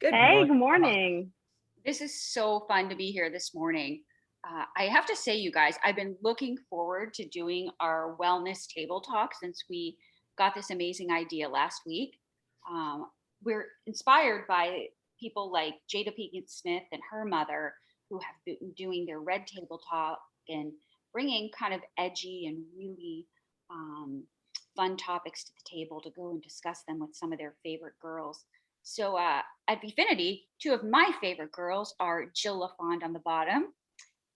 Good Hey, morning. good morning. This is so fun to be here this morning. I have to say, you guys, I've been looking forward to doing our wellness table talk since we got this amazing idea last week. Um, we're inspired by people like Jada Pinkett Smith and her mother, who have been doing their red table talk and bringing kind of edgy and really um, fun topics to the table to go and discuss them with some of their favorite girls. So at Vfinity, two of my favorite girls are Jill LaFond on the bottom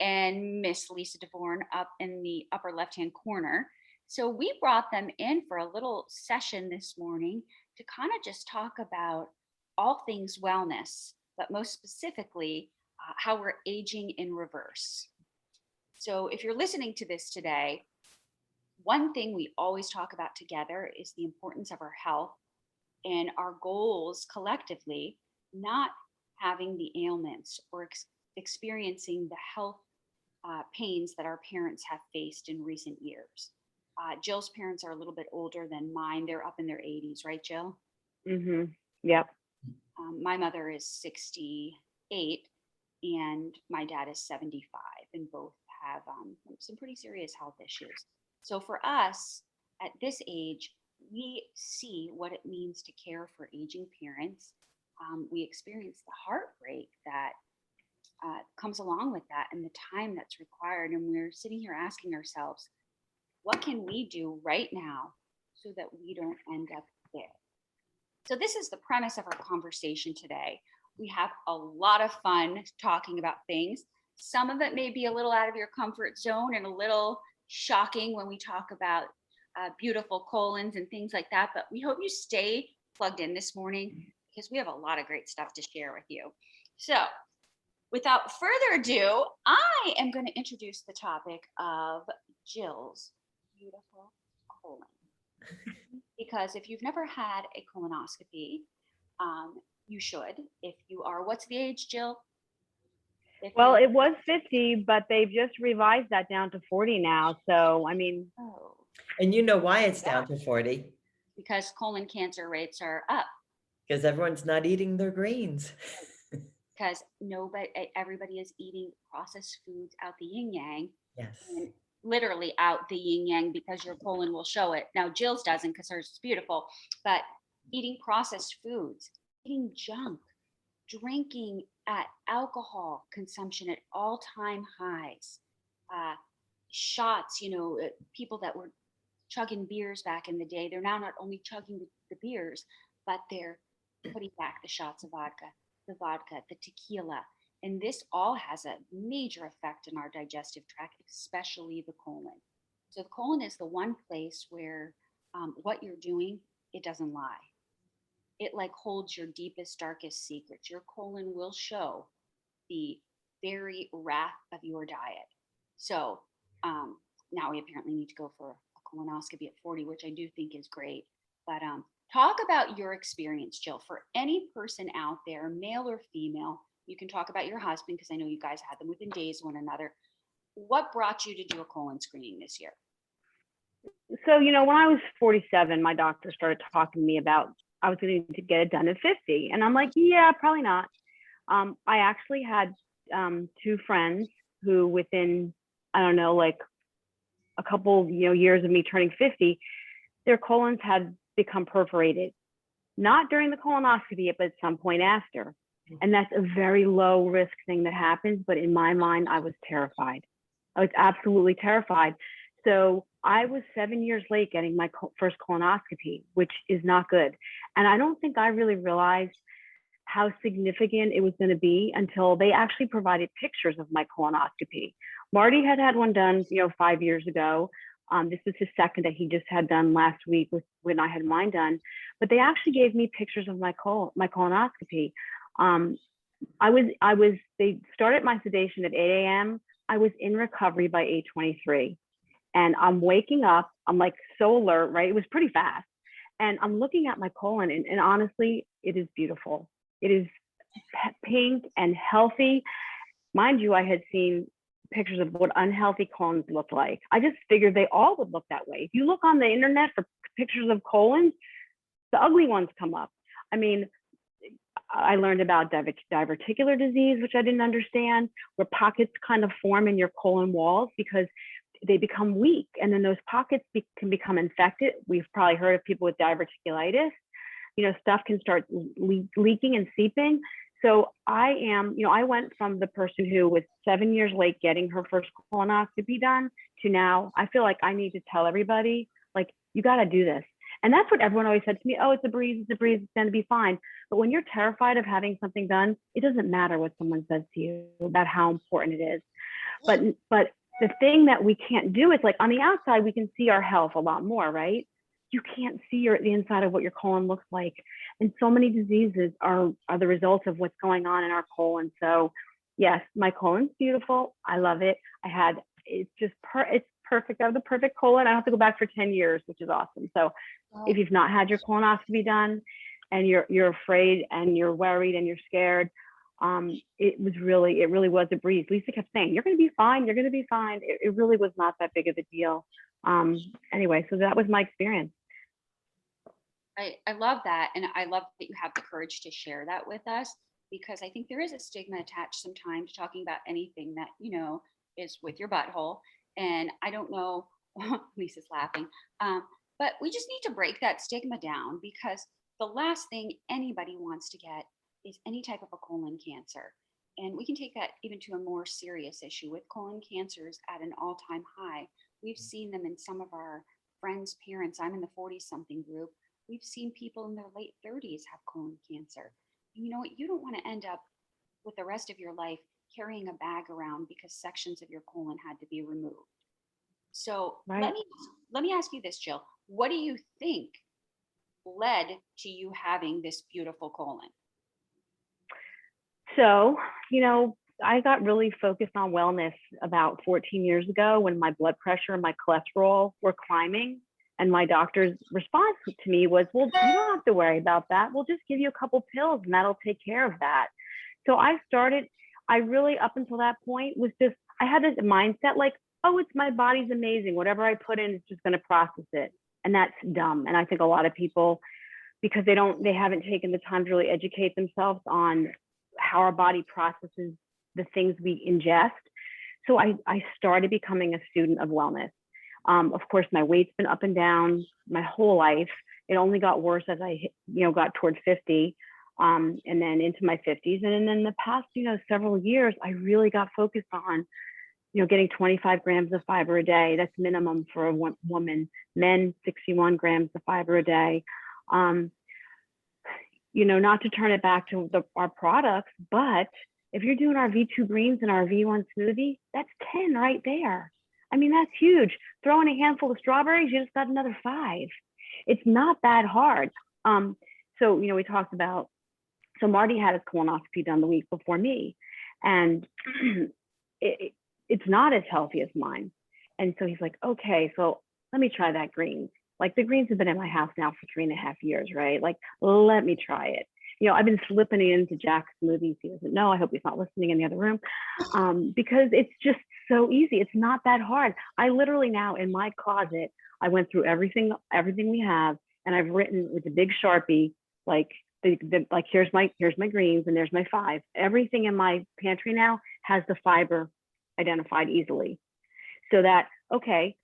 and Miss Lisa Dvorin up in the upper left-hand corner. So we brought them in for a little session this morning to kind of just talk about all things wellness, but most specifically, how we're aging in reverse. So if you're listening to this today, one thing we always talk about together is the importance of our health and our goals collectively, not having the ailments or experiencing the health pains that our parents have faced in recent years. Jill's parents are a little bit older than mine. They're up in their 80s, right, Jill? Yep. My mother is 68 and my dad is 75, and both have some pretty serious health issues. So for us at this age, we see what it means to care for aging parents. We experience the heartbreak that comes along with that and the time that's required. And we're sitting here asking ourselves, what can we do right now so that we don't end up there? So this is the premise of our conversation today. We have a lot of fun talking about things. Some of it may be a little out of your comfort zone and a little shocking when we talk about beautiful colons and things like that, but we hope you stay plugged in this morning because we have a lot of great stuff to share with you. So without further ado, I am going to introduce the topic of Jill's beautiful colon. Because if you've never had a colonoscopy, you should. If you are, what's the age, Jill? Well, it was 50, but they've just revised that down to 40 now. So, I mean, And you know why it's down to 40? Because colon cancer rates are up. Because everyone's not eating their greens. Because everybody is eating processed foods out the yin yang. Yes. And literally out the yin yang because your colon will show it. Now Jill's doesn't because hers is beautiful, but eating processed foods, eating junk, drinking at alcohol consumption at all-time highs, shots, people that were chugging beers back in the day, they're now not only chugging the beers, but they're putting back the shots of vodka, the tequila. And this all has a major effect on our digestive tract, especially the colon. So the colon is the one place where what you're doing, it doesn't lie. It like holds your deepest, darkest secrets. Your colon will show the very wrath of your diet. So now we apparently need to go for a colonoscopy at 40, which I do think is great. But talk about your experience, Jill, for any person out there, male or female. You can talk about your husband because I know you guys had them within days of one another. What brought you to do a colon screening this year? So, when I was 47, my doctor started talking to me about I was going to get it done at 50. And I'm like, yeah, probably not. I actually had two friends who within, I don't know, like a couple, years of me turning 50, their colons had become perforated, not during the colonoscopy, but at some point after. And that's a very low risk thing that happens. But in my mind, I was terrified. I was absolutely terrified. So I was 7 years late getting my first colonoscopy, which is not good. And I don't think I really realized how significant it was going to be until they actually provided pictures of my colonoscopy. Marty had one done, 5 years ago. This was his second that he just had done last week when I had mine done. But they actually gave me pictures of my colonoscopy. They started my sedation at 8 a.m. I was in recovery by 8:23. And I'm waking up, I'm like so alert, right? It was pretty fast. And I'm looking at my colon and honestly, it is beautiful. It is pink and healthy. Mind you, I had seen pictures of what unhealthy colons look like. I just figured they all would look that way. If you look on the internet for pictures of colons, the ugly ones come up. I mean, I learned about diverticular disease, which I didn't understand, where pockets kind of form in your colon walls because they become weak, and then those pockets can become infected. We've probably heard of people with diverticulitis. Stuff can start leaking and seeping. So I went from the person who was 7 years late getting her first colonoscopy done to now I feel like I need to tell everybody, like, you got to do this. And that's what everyone always said to me. Oh, it's a breeze, it's going to be fine. But when you're terrified of having something done, it doesn't matter what someone says to you about how important it is. But the thing that we can't do is, like, on the outside, we can see our health a lot more, right? You can't see the inside of what your colon looks like. And so many diseases are the result of what's going on in our colon. So yes, my colon's beautiful. I love it. It's perfect. I have the perfect colon. I don't have to go back for 10 years, which is awesome. So if you've not had your colonoscopy done and you're afraid and you're worried and you're scared, it really was a breeze. Lisa kept saying, you're going to be fine. You're going to be fine. It really was not that big of a deal. Anyway, so that was my experience. I love that. And I love that you have the courage to share that with us, because I think there is a stigma attached sometimes to talking about anything that, is with your butthole. And I don't know, Lisa's laughing, but we just need to break that stigma down, because the last thing anybody wants to get is any type of a colon cancer. And we can take that even to a more serious issue with colon cancers at an all-time high. We've seen them in some of our friends' parents. I'm in the 40-something group. We've seen people in their late 30s have colon cancer. And you know what? You don't want to end up with the rest of your life carrying a bag around because sections of your colon had to be removed. So right. let me ask you this, Jill. What do you think led to you having this beautiful colon? So, I got really focused on wellness about 14 years ago when my blood pressure and my cholesterol were climbing. And my doctor's response to me was, well, you don't have to worry about that. We'll just give you a couple pills and that'll take care of that. So I really, up until that point, I had this mindset like, oh, it's my body's amazing. Whatever I put in is just going to process it. And that's dumb. And I think a lot of people, because they haven't taken the time to really educate themselves on how our body processes the things we ingest. So I started becoming a student of wellness. Of course, my weight's been up and down my whole life. It only got worse as I, got toward 50, and then into my 50s. And then the past, several years, I really got focused on, getting 25 grams of fiber a day. That's minimum for a woman. Men, 61 grams of fiber a day. Not to turn it back to our products, but if you're doing our V2 greens and our V1 smoothie, that's 10 right there. I mean, that's huge. Throw in a handful of strawberries, you just got another 5. It's not that hard. So, we talked about, so Marty had his colonoscopy done the week before me, and it's not as healthy as mine. And so he's like, okay, so let me try that greens. Like, the greens have been in my house now for 3.5 years, right? Like, let me try it. I've been slipping into Jack's smoothies. He doesn't know. I hope he's not listening in the other room, because it's just so easy. It's not that hard. I literally now in my closet, I went through everything we have, and I've written with a big Sharpie, like like here's my greens and there's my 5. Everything in my pantry now has the fiber identified easily, so that okay,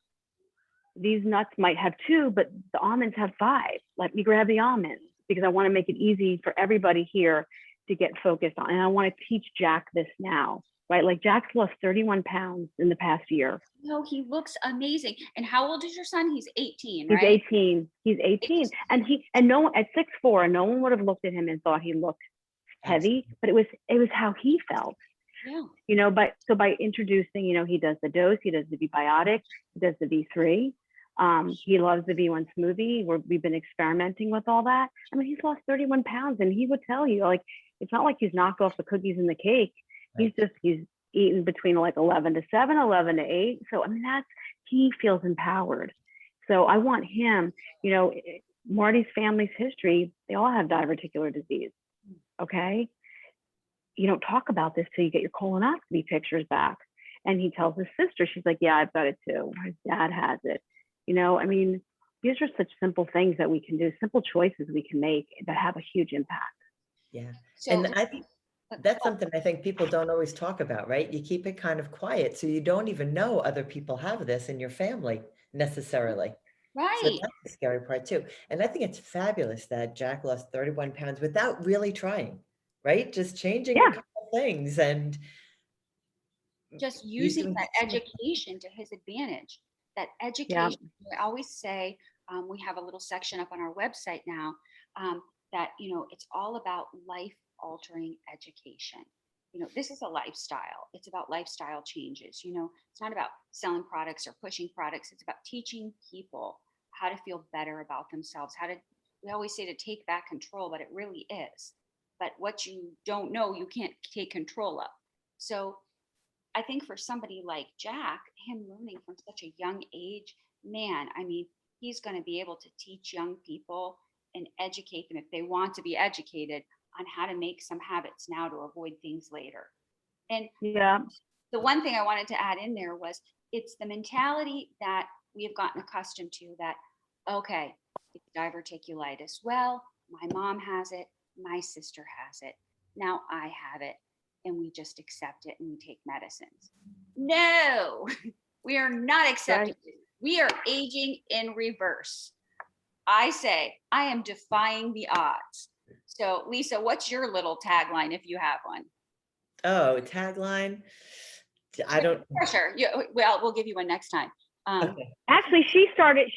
these nuts might have 2, but the almonds have 5. Let me grab the almonds, because I want to make it easy for everybody here to get focused on. And I want to teach Jack this now, right? Like, Jack's lost 31 pounds in the past year. No, he looks amazing. And how old is your son? He's 18, He's right? 18. He's 18. And no one at 6'4", no one would have looked at him and thought he looked heavy, but it was how he felt. Yeah. By introducing, he does the dose, he does the V-biotic, he does the V3. He loves the V1 smoothie. We've been experimenting with all that. I mean, he's lost 31 pounds, and he would tell you, like, it's not like he's knocked off the cookies and the cake. Right. He's eaten between like 11 to 7, 11 to 8. So, I mean, he feels empowered. So I want him, Marty's family's history, they all have diverticular disease. Okay. You don't talk about this till you get your colonoscopy pictures back. And he tells his sister, she's like, yeah, I've got it too. His dad has it. I mean, these are such simple things that we can do, simple choices we can make that have a huge impact. Yeah. So And I think that's oh, something I think people don't always talk about, right? You keep it kind of quiet, so you don't even know other people have this in your family necessarily. So right. that's the scary part too. And I think it's fabulous that Jack lost 31 pounds without really trying, right? Just changing a Yeah, couple things and Just he's using doing that so much. education to his advantage. That yeah, education, I always say, we have a little section up on our website now, that, it's all about life altering education. This is a lifestyle. It's about lifestyle changes. It's not about selling products or pushing products. It's about teaching people how to feel better about themselves, we always say to take back control, but it really is. But what you don't know, you can't take control of. So I think for somebody like Jack, him learning from such a young age, man, I mean, he's going to be able to teach young people and educate them if they want to be educated on how to make some habits now to avoid things later. And yeah. the one thing I wanted to add in there was it's the mentality that we have gotten accustomed to that, okay, it's diverticulitis. Well, my mom has it, my sister has it, now I have it, and we just accept it and we take medicines. No, we are not accepting Right. it. We are aging in reverse. I say, I am defying the odds. So, Lisa, what's your little tagline if you have one? Oh, tagline. I Quick don't, pressure. Well, we'll give you one next time. Um, okay. Actually, she started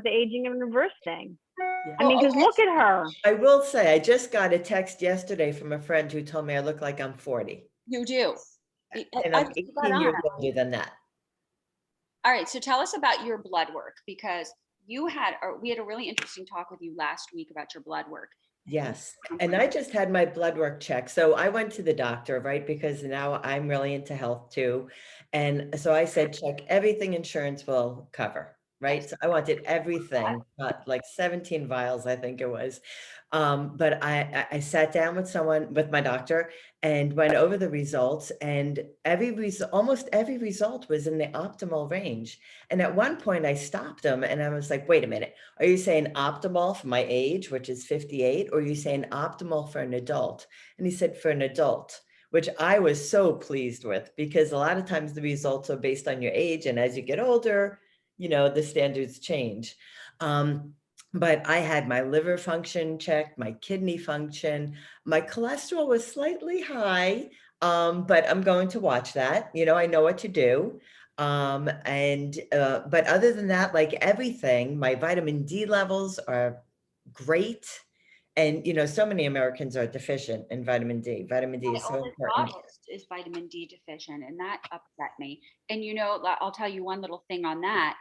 the aging in reverse thing. Yeah. I mean, well, because okay, look at her. I will say, I just got a text yesterday from a friend who told me I look like I'm 40 you do. and I I'm just got 18 on. years older than that. All right, so tell us about your blood work because we had a really interesting talk with you last week about your blood work. Yes. And I just had my blood work checked. So I went to the doctor, right? Because now I'm really into health too. And so I said, check everything insurance will cover, right? Yes. So I wanted everything, like 17 vials, I think it was. But I sat down with someone, with my doctor, and went over the results, and almost every result was in the optimal range. And at one point I stopped him and I was like, wait a minute. Are you saying optimal for my age, which is 58, or are you saying optimal for an adult? And he said, for an adult, which I was so pleased with because a lot of times the results are based on your age. And as you get older, the standards change. But I had my liver function checked, my kidney function, my cholesterol was slightly high, but I'm going to watch that. I know what to do. But other than that, like everything, my vitamin D levels are great. And, so many Americans are deficient in vitamin D. Vitamin D My is so oldest important. daughter is vitamin D deficient, and that upset me. And I'll tell you one little thing on that,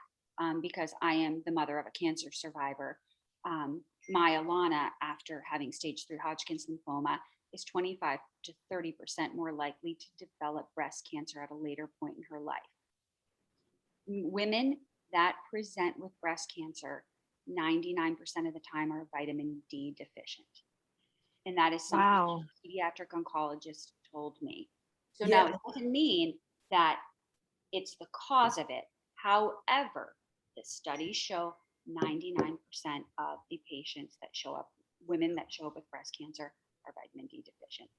because I am the mother of a cancer survivor. My Alana, after having stage 3 Hodgkin's lymphoma, is 25 to 30% more likely to develop breast cancer at a later point in her life. Women that present with breast cancer, 99% of the time are vitamin D deficient. And that is something Wow. a pediatric oncologist told me. So now Yeah. it doesn't mean that it's the cause of it. However, the studies show 99% of the patients that show up, women that show up with breast cancer, are vitamin D deficient.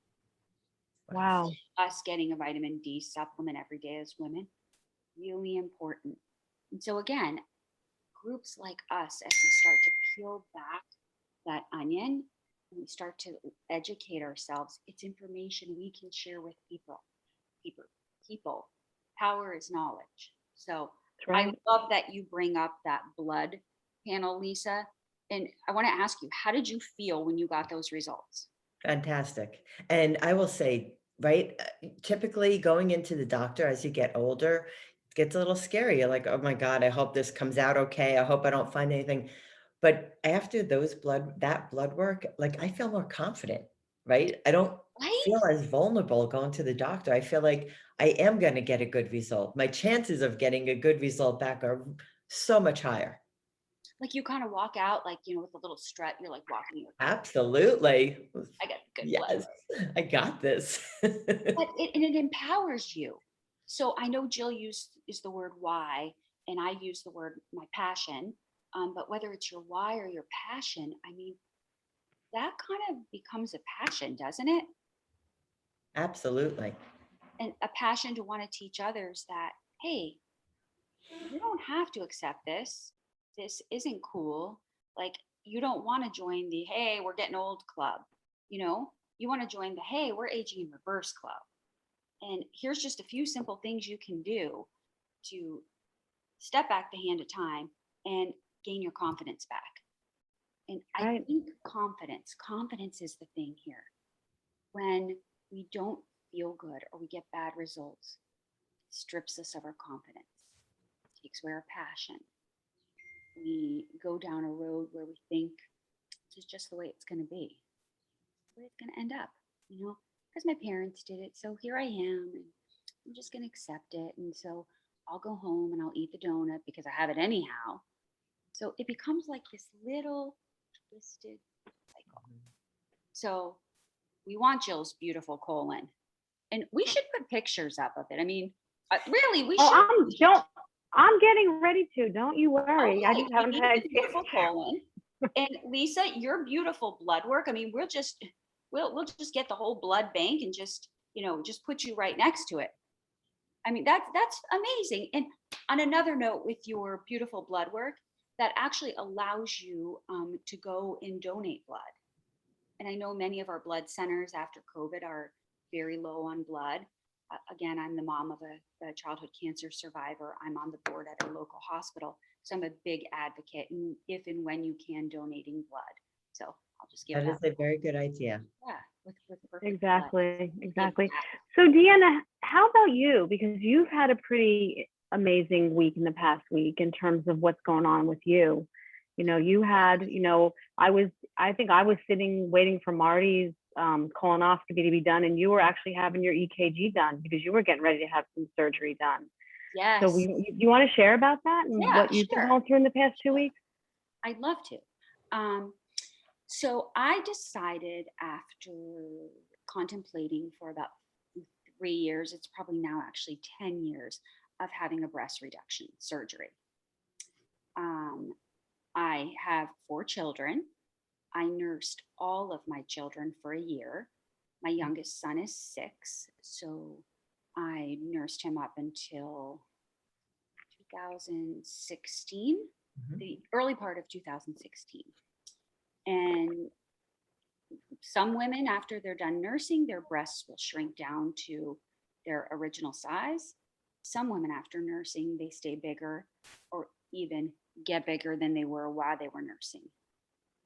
Wow. Us getting a vitamin D supplement every day as women, really important. And so again, groups like us, as we start to peel back that onion and we start to educate ourselves, it's information we can share with people. People, people. Power is knowledge. So That's I right. love that you bring up that blood panel, Lisa. And I want to ask you, how did you feel when you got those results? Fantastic. And I will say, right, typically going into the doctor as you get older gets a little scary. You're like, oh my God, I hope this comes out okay. I hope I don't find anything. But after that blood work, like I feel more confident, right? I don't Right? feel as vulnerable going to the doctor. I feel like I am going to get a good result. My chances of getting a good result back are so much higher. Like you kind of walk out like, with a little strut, you're like walking your Absolutely. I got good blood. Yes, I got this. But it empowers you. So I know Jill is the word why, and I use the word my passion. But whether it's your why or your passion, I mean, that kind of becomes a passion, doesn't it? Absolutely. And a passion to want to teach others that, hey, you don't have to accept this. This isn't cool. Like, you don't want to join the, hey, we're getting old club. You know, you want to join the, hey, we're aging in reverse club. And here's just a few simple things you can do to step back the hand of time and gain your confidence back. And I Right. think confidence is the thing here. When we don't feel good or we get bad results, it strips us of our confidence, takes away our passion. We go down a road where we think this is just the way it's going to be, the way it's going to end up, you know, because my parents did it. So here I am, and I'm just going to accept it. And so I'll go home and I'll eat the donut because I have it anyhow. So it becomes like this little twisted cycle. So we want Jill's beautiful colon, and we should put pictures up of it. I mean, really, we Oh, should. I'm getting ready to. Don't you worry. I Okay, just haven't had a beautiful chance. colon. And Lisa, your beautiful blood work. I mean, we'll just get the whole blood bank and just, just put you right next to it. I mean, that's amazing. And on another note, with your beautiful blood work, that actually allows you to go and donate blood. And I know many of our blood centers after COVID are very low on blood. Again, I'm the mom of a childhood cancer survivor. I'm on the board at a local hospital. So I'm a big advocate if and when you can donating blood. So I'll just give That is that. a very good idea. Yeah, with perfect Exactly. blood. Exactly. So Deanna, how about you? Because you've had a pretty amazing week in the past week in terms of what's going on with you. You had, I think I was sitting waiting for Marty's colonoscopy to be done, and you were actually having your EKG done because you were getting ready to have some surgery done. Yes. So you want to share about that and what you've been going through in the past 2 weeks? I'd love to. So I decided after contemplating for about 3 years, it's probably now actually 10 years of having a breast reduction surgery. I have 4 children. I nursed all of my children for a year. My youngest son is 6, so I nursed him up until 2016, the early part of 2016. And some women, after they're done nursing, their breasts will shrink down to their original size. Some women, after nursing, they stay bigger or even get bigger than they were while they were nursing.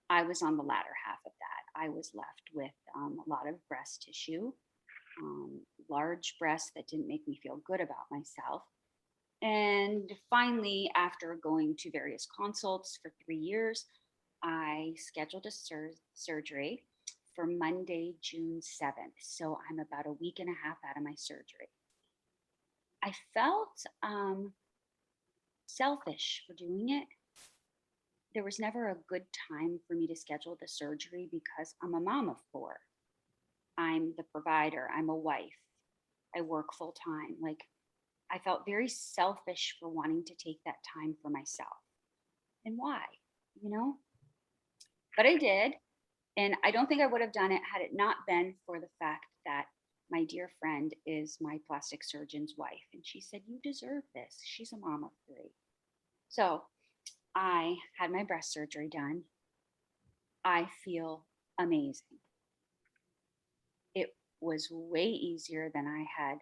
I was on the latter half of that. I was left with a lot of breast tissue, large breasts that didn't make me feel good about myself. And finally, after going to various consults for 3 years, I scheduled a surgery for Monday, June 7th. So I'm about a week and a half out of my surgery. I felt selfish for doing it. There was never a good time for me to schedule the surgery because I'm a mom of 4. I'm the provider. I'm a wife. I work full time. Like, I felt very selfish for wanting to take that time for myself. And why? But I did. And I don't think I would have done it had it not been for the fact that my dear friend is my plastic surgeon's wife. And she said, you deserve this. She's a mom of 3. So I had my breast surgery done. I feel amazing. It was way easier than I had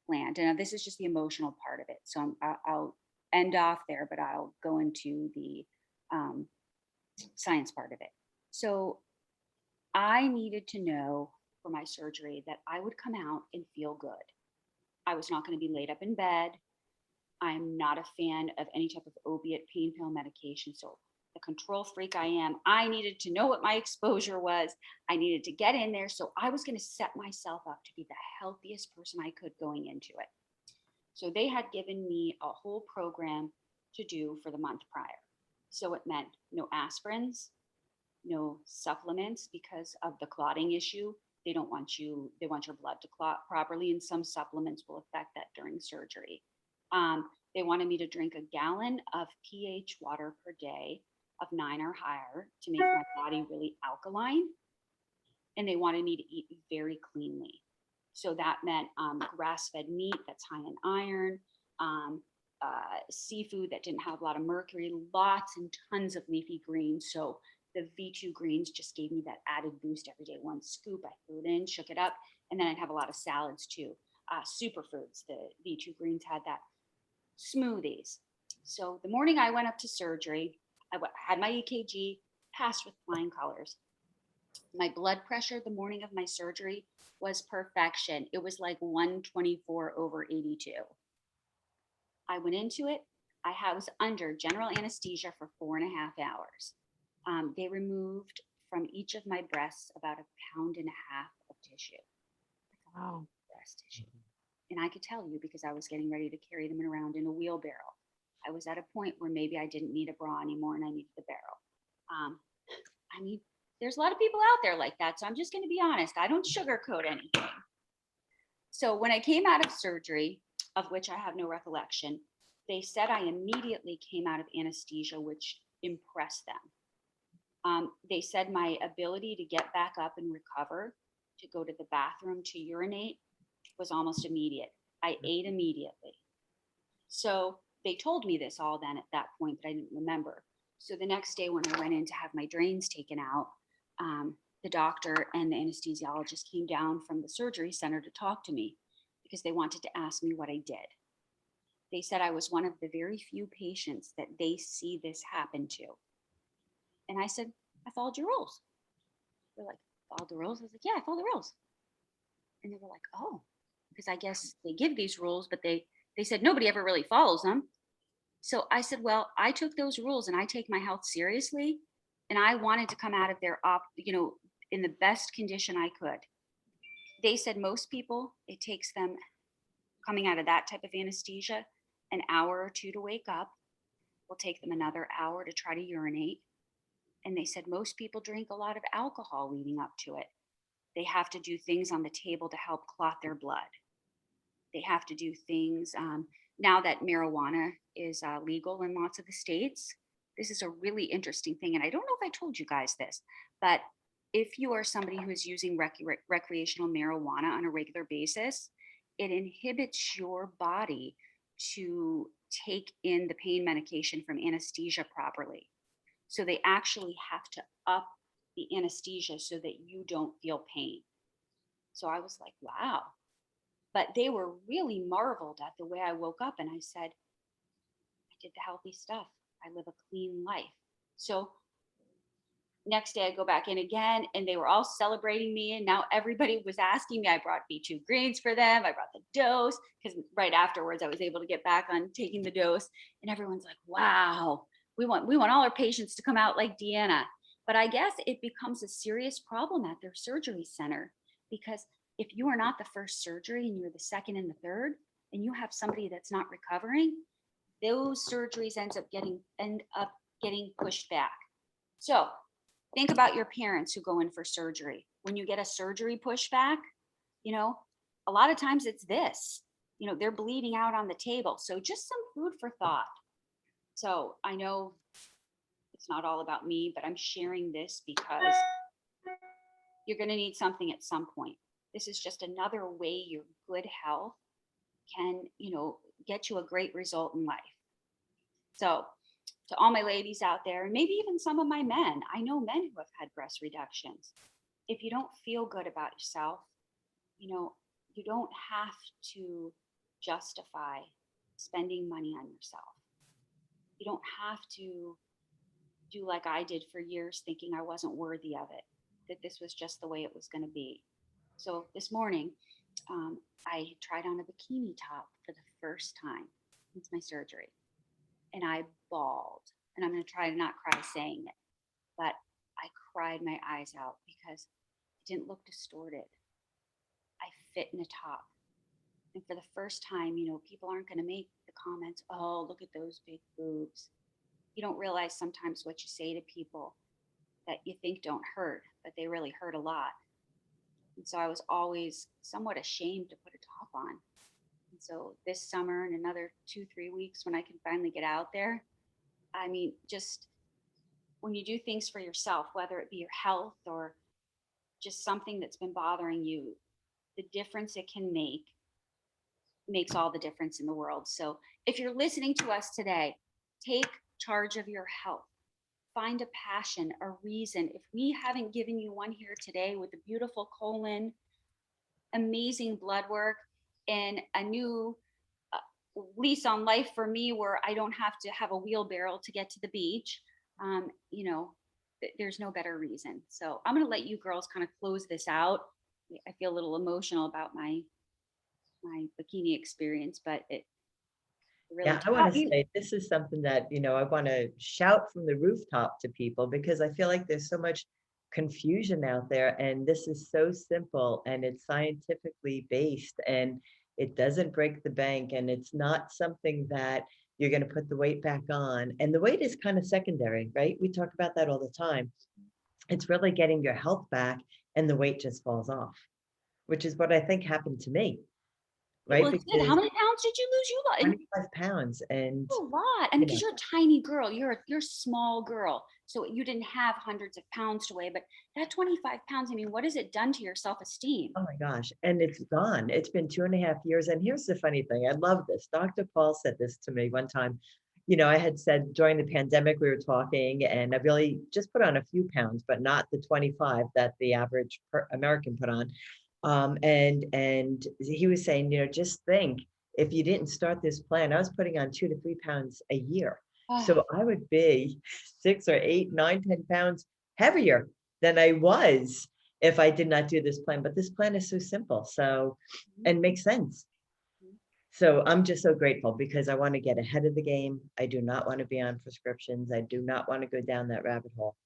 planned. And this is just the emotional part of it. So I'll end off there, but I'll go into the science part of it. So I needed to know for my surgery that I would come out and feel good. I was not going to be laid up in bed. I'm not a fan of any type of opiate pain pill medication. So the control freak I am, I needed to know what my exposure was. I needed to get in there. So I was going to set myself up to be the healthiest person I could going into it. So they had given me a whole program to do for the month prior. So it meant no aspirins, no supplements because of the clotting issue. They want your blood to clot properly, and some supplements will affect that during surgery. They wanted me to drink a gallon of pH water per day. of 9 or higher to make my body really alkaline. And they wanted me to eat very cleanly. So that meant grass-fed meat that's high in iron, seafood that didn't have a lot of mercury, lots and tons of leafy greens. So the V2 greens just gave me that added boost every day. One scoop, I threw it in, shook it up, and then I'd have a lot of salads too. Superfoods, the V2 greens had that. Smoothies. So the morning I went up to surgery, I had my EKG, passed with flying colors. My blood pressure the morning of my surgery was perfection. It was like 124/82. I went into it. I was under general anesthesia for 4.5 hours. They removed from each of my breasts about 1.5 pounds of tissue. Wow. Breast tissue. And I could tell you because I was getting ready to carry them around in a wheelbarrow. I was at a point where maybe I didn't need a bra anymore and I needed the barrel. I mean, there's a lot of people out there like that. So I'm just going to be honest. I don't sugarcoat anything. So when I came out of surgery, of which I have no recollection, they said I immediately came out of anesthesia, which impressed them. They said my ability to get back up and recover, to go to the bathroom, to urinate, was almost immediate. I ate immediately. So they told me this all then at that point that I didn't remember. So the next day when I went in to have my drains taken out, the doctor and the anesthesiologist came down from the surgery center to talk to me because they wanted to ask me what I did. They said I was one of the very few patients that they see this happen to. And I said, I followed your rules. They're like, followed the rules? I was like, yeah, I followed the rules. And they were like, oh, because I guess they give these rules, but they said nobody ever really follows them. So I said, well, I took those rules and I take my health seriously. And I wanted to come out of there, in the best condition I could. They said most people, it takes them coming out of that type of anesthesia, an hour or two to wake up. Will take them another hour to try to urinate. And they said most people drink a lot of alcohol leading up to it. They have to do things on the table to help clot their blood. They have to do things now that marijuana is legal in lots of the states. This is a really interesting thing. And I don't know if I told you guys this, but if you are somebody who is using recreational marijuana on a regular basis, it inhibits your body to take in the pain medication from anesthesia properly. So they actually have to up the anesthesia so that you don't feel pain. So I was like, wow. But they were really marveled at the way I woke up. And I said, I did the healthy stuff. I live a clean life. So next day I go back in again and they were all celebrating me. And now everybody was asking me. I brought B2 greens for them. I brought the dose because right afterwards I was able to get back on taking the dose. And everyone's like, wow, we want all our patients to come out like Deanna. But I guess it becomes a serious problem at their surgery center because if you are not the first surgery and you're the second and the third, and you have somebody that's not recovering, those surgeries end up getting pushed back. So think about your parents who go in for surgery. When you get a surgery pushback, a lot of times it's this, they're bleeding out on the table. So just some food for thought. So I know it's not all about me, but I'm sharing this because you're going to need something at some point. This is just another way your good health can, get you a great result in life. So to all my ladies out there, and maybe even some of my men, I know men who have had breast reductions. If you don't feel good about yourself, you don't have to justify spending money on yourself. You don't have to do like I did for years, thinking I wasn't worthy of it, that this was just the way it was going to be. So this morning, I tried on a bikini top for the first time since my surgery, and I bawled. And I'm going to try to not cry saying it, but I cried my eyes out because it didn't look distorted. I fit in a top. And for the first time, people aren't going to make the comments, oh, look at those big boobs. You don't realize sometimes what you say to people that you think don't hurt, but they really hurt a lot. And so I was always somewhat ashamed to put a top on. And so this summer and another 2-3 weeks when I can finally get out there, I mean, just when you do things for yourself, whether it be your health or just something that's been bothering you, the difference it can make makes all the difference in the world. So if you're listening to us today, take charge of your health. Find a passion, a reason. If we haven't given you one here today with a beautiful colon, amazing blood work, and a new lease on life for me where I don't have to have a wheelbarrow to get to the beach, you know, there's no better reason. So I'm going to let you girls kind of close this out. I feel a little emotional about my bikini experience, but it really Yeah, I want to say this is something that, I want to shout from the rooftop to people, because I feel like there's so much confusion out there, and this is so simple and it's scientifically based, and it doesn't break the bank, and it's not something that you're going to put the weight back on. And the weight is kind of secondary, right? We talk about that all the time. It's really getting your health back, and the weight just falls off, which is what I think happened to me, right? well, it did. How Because many pounds did you lose? You lost 25 pounds, and a lot. And you because know, you're a tiny girl, you're a small girl. So you didn't have hundreds of pounds to weigh, but that 25 pounds, I mean, what has it done to your self-esteem? oh my gosh, and it's gone. It's been 2.5 years. And here's the funny thing. I love this. Dr. Paul said this to me one time. I had said during the pandemic, we were talking, and I really just put on a few pounds, but not the 25 that the average American put on. And he was saying, just think, if you didn't start this plan, I was putting on 2 to 3 pounds a year. Oh, So I would be 6 or 8, 9, 10 pounds heavier than I was if I did not do this plan. But this plan is so simple, and makes sense. So I'm just so grateful, because I want to get ahead of the game. I do not want to be on prescriptions. I do not want to go down that rabbit hole.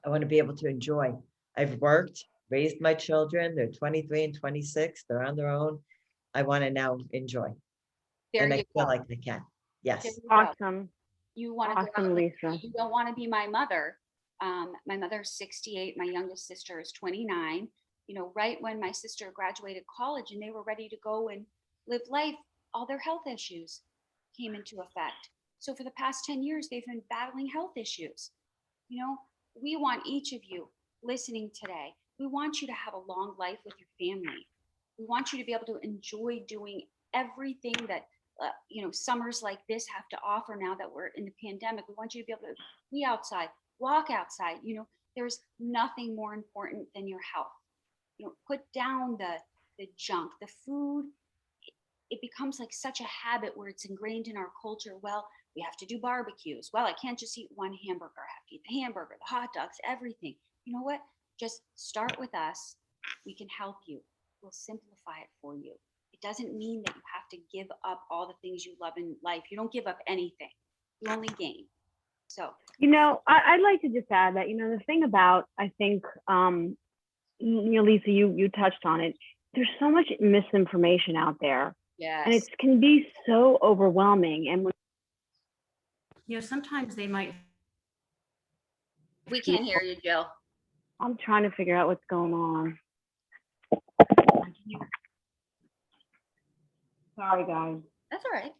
I want to be able to enjoy. I've worked, raised my children. They're 23 and 26. They're on their own. I want to now enjoy. there And I you feel go. like I can. There Yes. you go. Awesome. You want to go out Awesome, with Lisa. me. You don't want to be my mother. My mother's 68. My youngest sister is 29. Right when my sister graduated college and they were ready to go and live life, all their health issues came into effect. So for the past 10 years, they've been battling health issues. We want each of you listening today. We want you to have a long life with your family. We want you to be able to enjoy doing everything that summers like this have to offer now that we're in the pandemic. We want you to be able to be outside, walk outside. There's nothing more important than your health. Put down the junk, the food. It becomes like such a habit where it's ingrained in our culture. Well, we have to do barbecues. Well, I can't just eat one hamburger. I have to eat the hamburger, the hot dogs, everything. You know what? Just start with us. We can help you. We'll simplify it for you. It doesn't mean that you have to give up all the things you love in life. You don't give up anything. You only gain. So, I'd like to just add that, the thing about, I think, Lisa, you touched on it. There's so much misinformation out there. yes. And it can be so overwhelming. And sometimes they might. We can't hear you, Jill. I'm trying to figure out what's going on. Sorry, guys. That's all right.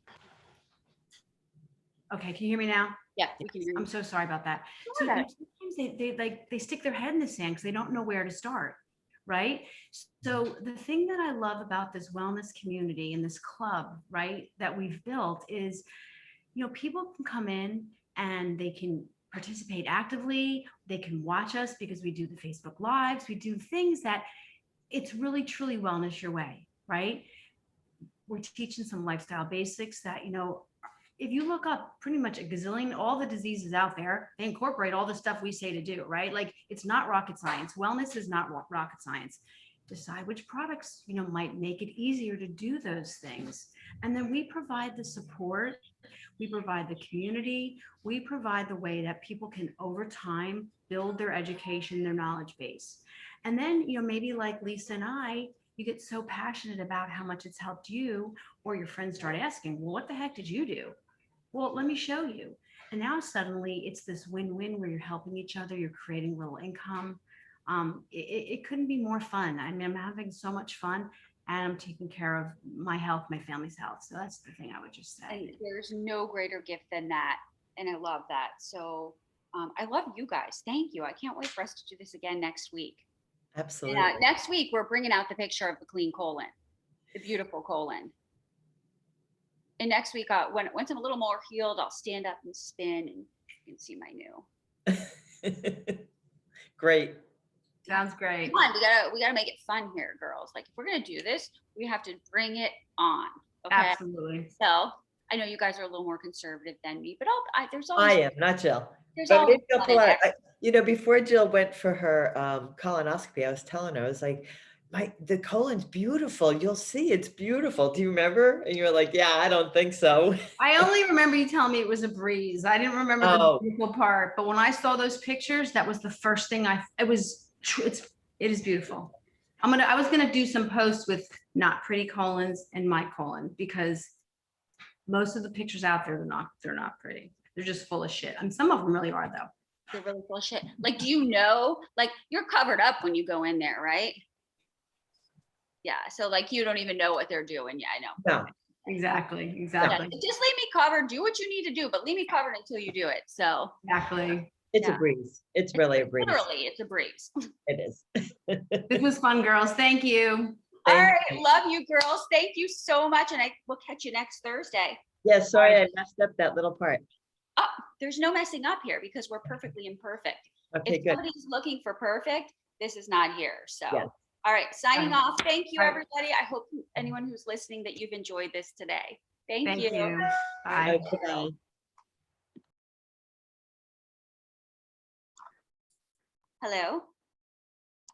Okay, can you hear me now? Yeah, we can hear you. I'm so sorry about that. So Okay. sometimes they stick their head in the sand because they don't know where to start, right? So the thing that I love about this wellness community and this club, right, that we've built is, people can come in and they can participate actively. They can watch us because we do the Facebook Lives. We do things that it's really truly wellness your way, right? We're teaching some lifestyle basics that, if you look up pretty much a gazillion, all the diseases out there, they incorporate all the stuff we say to do, right? Like, it's not rocket science. Wellness is not rocket science. Decide which products, might make it easier to do those things. And then we provide the support, we provide the community, we provide the way that people can, over time, build their education, their knowledge base. And then, maybe like Lisa and I, you get so passionate about how much it's helped you, or your friends start asking, well, what the heck did you do? Well, let me show you. And now suddenly it's this win-win where you're helping each other, you're creating a little income. It couldn't be more fun. I mean, I'm having so much fun, and I'm taking care of my health, my family's health. So that's the thing I would just say. And there's no greater gift than that. And I love that. So I love you guys. Thank you. I can't wait for us to do this again next week. Absolutely. And next week, we're bringing out the picture of the clean colon, the beautiful colon. And next week, once I'm a little more healed, I'll stand up and spin, and you can see my new. Great. Sounds great. Come on, we gotta make it fun here, girls. Like, if we're gonna do this, we have to bring it on. Okay. Absolutely. So I know you guys are a little more conservative than me, but there's I always am, not Jill. there's But always maybe I'll fun pull in out, there. you know, before Jill went for her colonoscopy, I was telling her, I was like, the colon's beautiful. You'll see it's beautiful. Do you remember? And you were like, yeah, I don't think so. I only remember you telling me it was a breeze. I didn't remember the Oh. beautiful part, but when I saw those pictures, that was the first thing it is beautiful. I was gonna do some posts with not pretty colons and my colon, because most of the pictures out there, they're not pretty. They're just full of shit. And some of them really are though. They're really full of shit. Like, do you know, like, you're covered up when you go in there, right? Yeah. So like, you don't even know what they're doing. Yeah, I know. No. Exactly. Yeah, Exactly. just leave me covered. Do what you need to do, but leave me covered until you do it. So Exactly. It's a Yeah. breeze. It's really a breeze. literally, it's a breeze. It is. This was fun, girls. Thank you. All Thank right. you. Love you, girls. Thank you so much. And we'll catch you next Thursday. Yeah, sorry I messed up that little part. Oh, there's no messing up here because we're perfectly imperfect. Okay, If good. somebody's looking for perfect, this is not here. So, Yes. all right, signing All right. off. Thank you, All right. everybody. I hope anyone who's listening that you've enjoyed this today. Thank Thank you. you. Bye. Okay. Hello.